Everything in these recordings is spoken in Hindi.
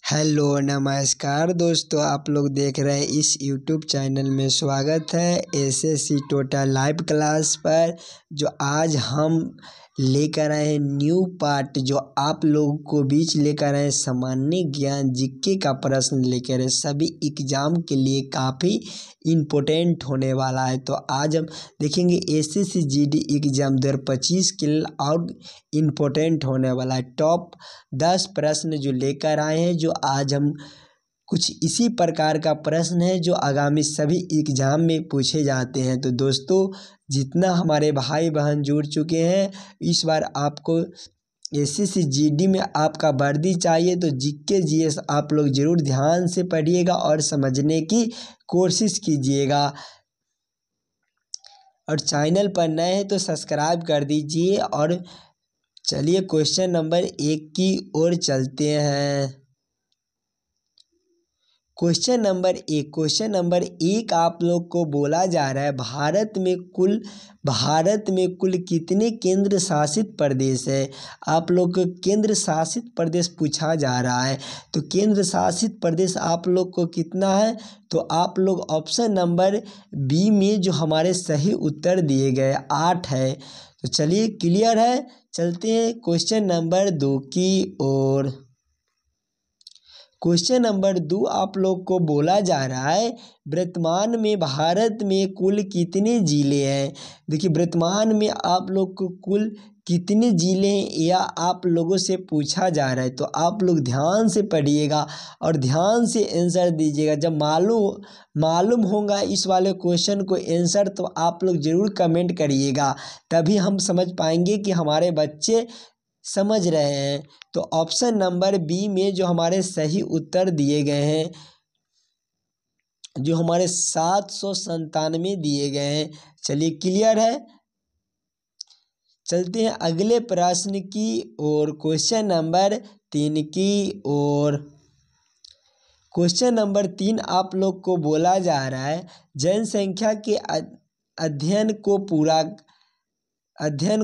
हेलो नमस्कार दोस्तों, आप लोग देख रहे हैं इस यूट्यूब चैनल में। स्वागत है एसएससी टोटल लाइव क्लास पर। जो आज हम लेकर आए हैं न्यू पार्ट, जो आप लोगों को बीच लेकर आए सामान्य ज्ञान जीके का प्रश्न लेकर आए, सभी एग्जाम के लिए काफ़ी इम्पोर्टेंट होने वाला है। तो आज हम देखेंगे एसएससी जीडी एग्ज़ाम 2025 के लिए और इम्पोर्टेंट होने वाला है। टॉप 10 प्रश्न जो लेकर आए हैं, जो आज हम कुछ इसी प्रकार का प्रश्न है जो आगामी सभी एग्जाम में पूछे जाते हैं। तो दोस्तों, जितना हमारे भाई बहन जुड़ चुके हैं, इस बार आपको एसएससी जीडी में आपका वर्दी चाहिए तो जीके जीएस आप लोग जरूर ध्यान से पढ़िएगा और समझने की कोशिश कीजिएगा। और चैनल पर नए हैं तो सब्सक्राइब कर दीजिए। और चलिए क्वेश्चन नंबर 1 की ओर चलते हैं। क्वेश्चन नंबर एक आप लोग को बोला जा रहा है, भारत में कुल कितने केंद्र शासित प्रदेश है। आप लोग को केंद्र शासित प्रदेश पूछा जा रहा है, तो केंद्र शासित प्रदेश आप लोग को कितना है, तो आप लोग ऑप्शन नंबर बी में जो हमारे सही उत्तर दिए गए 8 है। तो चलिए क्लियर है, चलते हैं क्वेश्चन नंबर 2 की ओर। क्वेश्चन नंबर 2 आप लोग को बोला जा रहा है, वर्तमान में भारत में कुल कितने जिले हैं। देखिए, वर्तमान में आप लोग को कुल कितने जिले हैं या आप लोगों से पूछा जा रहा है। तो आप लोग ध्यान से पढ़िएगा और ध्यान से आंसर दीजिएगा। जब मालूम होगा इस वाले क्वेश्चन को आंसर, तो आप लोग ज़रूर कमेंट करिएगा, तभी हम समझ पाएंगे कि हमारे बच्चे समझ रहे हैं। तो ऑप्शन नंबर बी में जो हमारे सही उत्तर दिए गए हैं, जो हमारे 797 दिए गए हैं। चलिए क्लियर है, चलते हैं अगले प्रश्न की ओर, क्वेश्चन नंबर 3 की ओर। क्वेश्चन नंबर 3 आप लोग को बोला जा रहा है, जनसंख्या के अध्ययन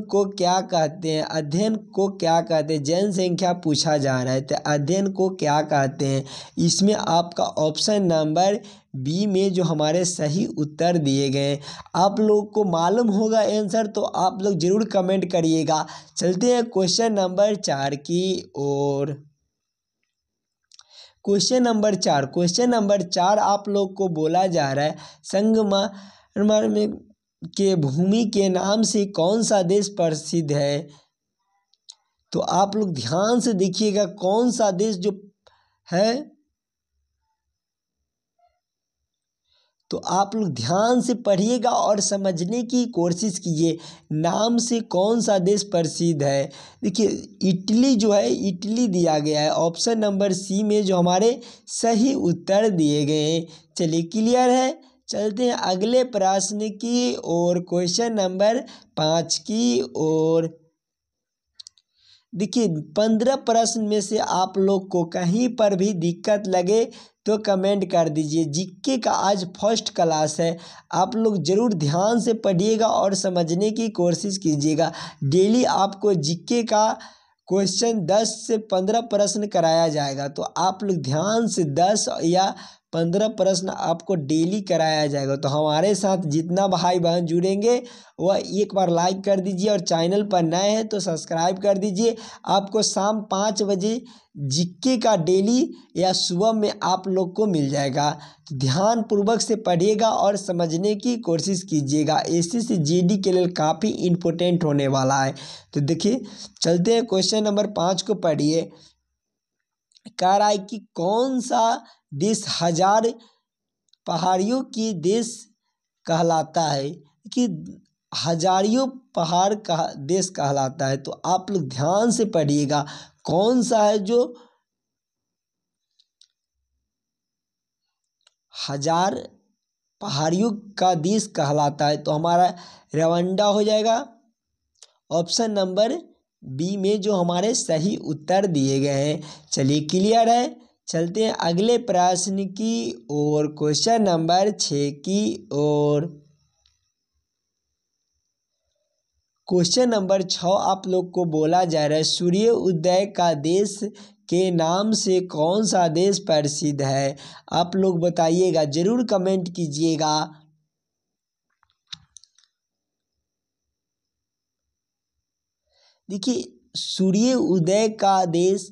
को क्या कहते हैं। जनसंख्या पूछा जा रहा है, तो अध्ययन को क्या कहते हैं। इसमें आपका ऑप्शन नंबर बी में जो हमारे सही उत्तर दिए गए, आप लोग को मालूम होगा आंसर, तो आप लोग जरूर कमेंट करिएगा। चलते हैं क्वेश्चन नंबर 4 की ओर। क्वेश्चन नंबर 4 आप लोग को बोला जा रहा है, संगमरमर में के भूमि के नाम से कौन सा देश प्रसिद्ध है। तो आप लोग ध्यान से देखिएगा कौन सा देश जो है, तो आप लोग ध्यान से पढ़िएगा और समझने की कोशिश कीजिए, नाम से कौन सा देश प्रसिद्ध है। देखिए, इटली जो है, इटली दिया गया है ऑप्शन नंबर सी में जो हमारे सही उत्तर दिए गए हैं। चलिए क्लियर है, चलते हैं अगले प्रश्न की ओर, क्वेश्चन नंबर 5 की ओर। देखिए, 15 प्रश्न में से आप लोग को कहीं पर भी दिक्कत लगे तो कमेंट कर दीजिए। जीके का आज फर्स्ट क्लास है, आप लोग जरूर ध्यान से पढ़िएगा और समझने की कोशिश कीजिएगा। डेली आपको जीके का क्वेश्चन 10 से 15 प्रश्न कराया जाएगा, तो आप लोग ध्यान से 10 या 15 प्रश्न आपको डेली कराया जाएगा। तो हमारे साथ जितना भाई बहन जुड़ेंगे वह एक बार लाइक कर दीजिए और चैनल पर नए हैं तो सब्सक्राइब कर दीजिए। आपको शाम 5 बजे जीके का डेली या सुबह में आप लोग को मिल जाएगा। तो ध्यान पूर्वक से पढ़िएगा और समझने की कोशिश कीजिएगा, एसएससी जीडी के लिए काफ़ी इम्पोर्टेंट होने वाला है। तो देखिए, चलते हैं क्वेश्चन नंबर 5 को पढ़िए। कह रहा है कि कौन सा देश 1000 पहाड़ियों की देश कहलाता है, कि हजारियों पहाड़ का देश कहलाता है। तो आप लोग ध्यान से पढ़िएगा कौन सा है जो 1000 पहाड़ियों का देश कहलाता है। तो हमारा रवांडा हो जाएगा ऑप्शन नंबर बी में जो हमारे सही उत्तर दिए गए हैं। चलिए क्लियर है, चलते हैं अगले प्रश्न की ओर, क्वेश्चन नंबर 6 की ओर। क्वेश्चन नंबर 6 आप लोग को बोला जा रहा है, सूर्य उदय का देश के नाम से कौन सा देश प्रसिद्ध है? आप लोग बताइएगा, जरूर कमेंट कीजिएगा। देखिए, सूर्य उदय का देश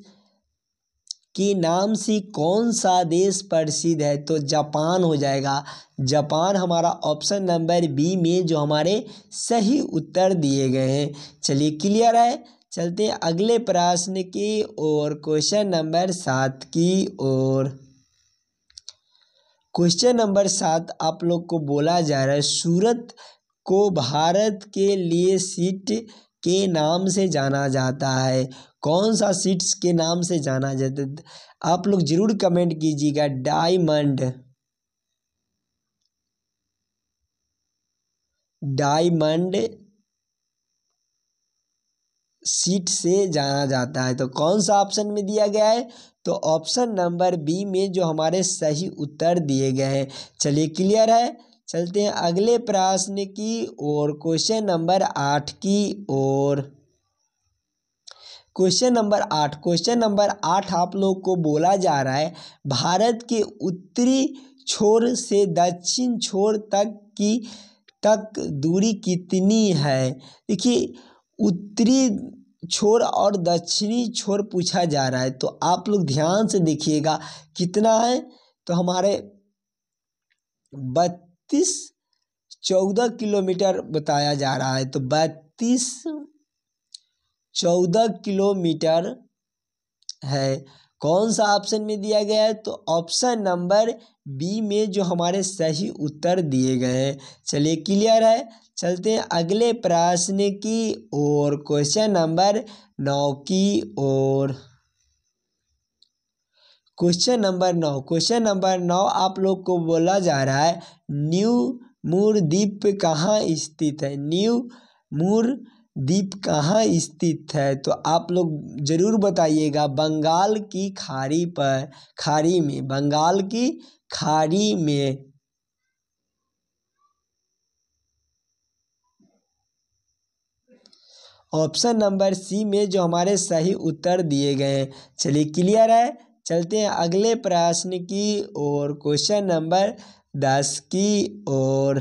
के नाम से कौन सा देश प्रसिद्ध है? तो जापान हो जाएगा। जापान हमारा ऑप्शन नंबर बी में जो हमारे सही उत्तर दिए गए हैं। चलिए, क्लियर है। चलते हैं अगले प्रश्न की ओर, क्वेश्चन नंबर 7 की ओर। क्वेश्चन नंबर 7 आप लोग को बोला जा रहा है, सूरत को भारत के लिए सीट के नाम से जाना जाता है। कौन सा सीट्स के नाम से जाना जाता है? आप लोग जरूर कमेंट कीजिएगा। डायमंड सीट से जाना जाता है। तो कौन सा ऑप्शन में दिया गया है? तो ऑप्शन नंबर बी में जो हमारे सही उत्तर दिए गए हैं। चलिए, क्लियर है। चलते हैं अगले प्रश्न की ओर, क्वेश्चन नंबर 8 की ओर। क्वेश्चन नंबर 8 आप लोग को बोला जा रहा है, भारत के उत्तरी छोर से दक्षिण छोर तक दूरी कितनी है? देखिए, उत्तरी छोर और दक्षिणी छोर पूछा जा रहा है, तो आप लोग ध्यान से देखिएगा कितना है। तो हमारे 14 किलोमीटर बताया जा रहा है। तो 14 किलोमीटर है। कौन सा ऑप्शन में दिया गया है? तो ऑप्शन नंबर बी में जो हमारे सही उत्तर दिए गए हैं। चलिए, क्लियर है। चलते हैं अगले प्रश्न की ओर, क्वेश्चन नंबर 9 की ओर। क्वेश्चन नंबर 9 आप लोग को बोला जा रहा है, न्यू मूर द्वीप कहाँ स्थित है? न्यू मूर द्वीप कहाँ स्थित है? तो आप लोग जरूर बताइएगा। बंगाल की खाड़ी में, बंगाल की खाड़ी में। ऑप्शन नंबर सी में जो हमारे सही उत्तर दिए गए हैं। चलिए, क्लियर है। चलते हैं अगले प्रश्न की ओर, क्वेश्चन नंबर 10 की ओर।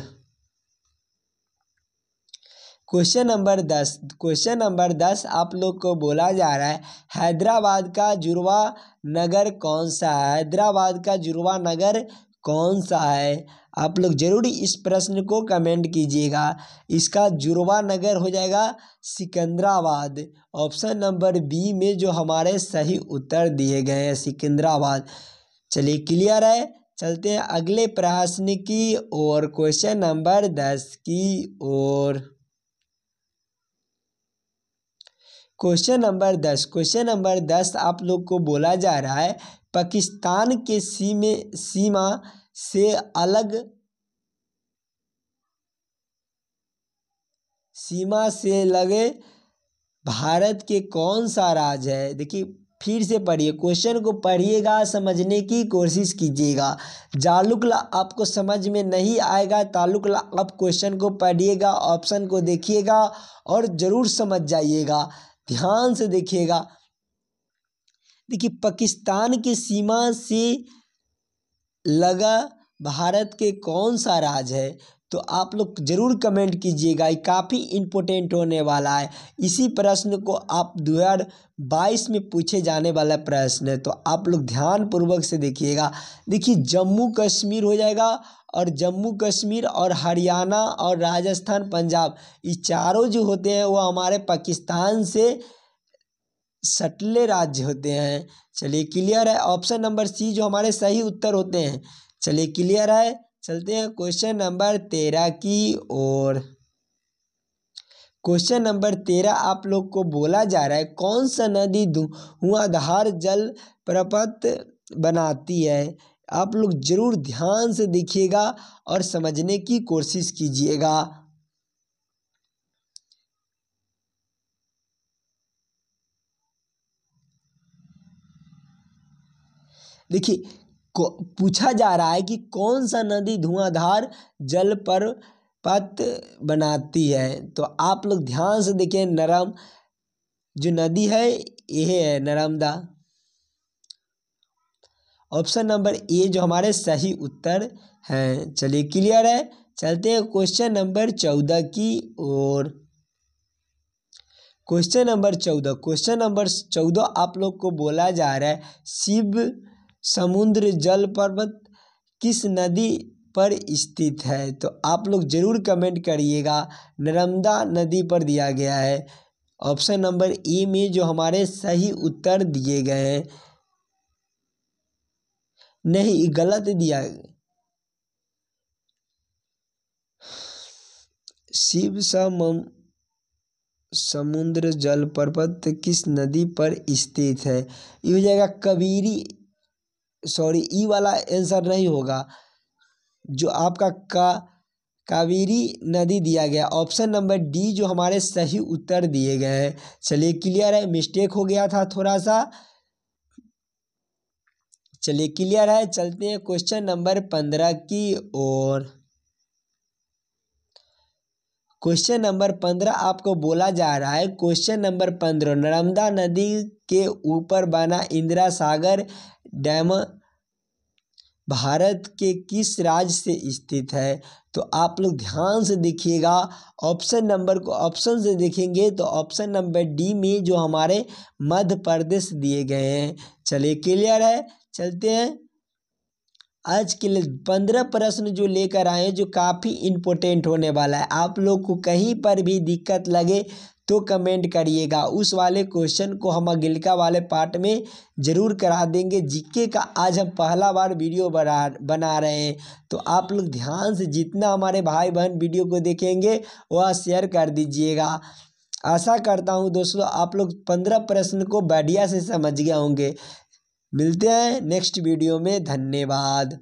क्वेश्चन नंबर 10 आप लोग को बोला जा रहा है, हैदराबाद का जुड़वा नगर कौन सा है? हैदराबाद का जुड़वा नगर कौन सा है? आप लोग जरूर इस प्रश्न को कमेंट कीजिएगा। इसका जुड़वा नगर हो जाएगा सिकंदराबाद। ऑप्शन नंबर बी में जो हमारे सही उत्तर दिए गए हैं, सिकंदराबाद। चलिए, क्लियर है। चलते हैं अगले प्रश्न की ओर, क्वेश्चन नंबर 10 की ओर। क्वेश्चन नंबर 10 आप लोग को बोला जा रहा है, पाकिस्तान के सीमा से लगे भारत के कौन सा राज्य है? देखिए, फिर से पढ़िए, क्वेश्चन को पढ़िएगा, समझने की कोशिश कीजिएगा। जालुकला आपको समझ में नहीं आएगा, तालुकला आप क्वेश्चन को पढ़िएगा, ऑप्शन को देखिएगा और जरूर समझ जाइएगा। ध्यान से देखिएगा। देखिए, पाकिस्तान की सीमा से लगा भारत के कौन सा राज्य है? तो आप लोग जरूर कमेंट कीजिएगा। ये काफ़ी इम्पोर्टेंट होने वाला है। इसी प्रश्न को आप 2022 में पूछे जाने वाला प्रश्न है, तो आप लोग ध्यानपूर्वक से देखिएगा। देखिए, जम्मू कश्मीर हो जाएगा, और जम्मू कश्मीर और हरियाणा और राजस्थान, पंजाब, ये चारों जो होते हैं वो हमारे पाकिस्तान से सटले राज्य होते हैं। चलिए, क्लियर है। ऑप्शन नंबर सी जो हमारे सही उत्तर होते हैं। चलिए, क्लियर है। चलते हैं क्वेश्चन नंबर 13 की ओर। क्वेश्चन नंबर 13 आप लोग को बोला जा रहा है, कौन सा नदी धुआंधार जल प्रपात बनाती है? आप लोग जरूर ध्यान से देखिएगा और समझने की कोशिश कीजिएगा। देखिए, पूछा जा रहा है कि कौन सा नदी धुआंधार जल प्रपात बनाती है? तो आप लोग ध्यान से देखिए, जो नदी है यह है नर्मदा। ऑप्शन नंबर ए जो हमारे सही उत्तर हैं। चलिए क्लियर है। चलते हैं क्वेश्चन नंबर 14 की ओर। क्वेश्चन नंबर 14 आप लोग को बोला जा रहा है शिव समुद्र जल पर्वत किस नदी पर स्थित है। तो आप लोग जरूर कमेंट करिएगा। नर्मदा नदी पर दिया गया है। ऑप्शन नंबर ए में जो हमारे सही उत्तर दिए गए हैं, नहीं गलत दिया। शिव समुद्र जल पर्वत किस नदी पर स्थित है, ये हो जाएगा कावेरी। सॉरी, ई वाला आंसर नहीं होगा। जो आपका कावेरी नदी दिया गया। ऑप्शन नंबर डी जो हमारे सही उत्तर दिए गए हैं। चलिए क्लियर है, मिस्टेक हो गया था थोड़ा सा। चलिए क्लियर है। चलते हैं क्वेश्चन नंबर 15 की ओर। क्वेश्चन नंबर 15 आपको बोला जा रहा है, क्वेश्चन नंबर 15 नर्मदा नदी के ऊपर बना इंदिरा सागर डैम भारत के किस राज्य से स्थित है। तो आप लोग ध्यान से देखिएगा। ऑप्शन नंबर को ऑप्शन से देखेंगे तो ऑप्शन नंबर डी में जो हमारे मध्य प्रदेश दिए गए हैं। चलिए क्लियर है। चलते हैं आज के लिए 15 प्रश्न जो लेकर आए हैं, जो काफ़ी इम्पोर्टेंट होने वाला है। आप लोग को कहीं पर भी दिक्कत लगे तो कमेंट करिएगा। उस वाले क्वेश्चन को हम अगिलका वाले पार्ट में ज़रूर करा देंगे। जीके का आज हम पहला बार वीडियो बना रहे हैं, तो आप लोग ध्यान से जितना हमारे भाई बहन वीडियो को देखेंगे वह शेयर कर दीजिएगा। आशा करता हूँ दोस्तों आप लोग 15 प्रश्न को बढ़िया से समझ गए होंगे। मिलते हैं नेक्स्ट वीडियो में। धन्यवाद।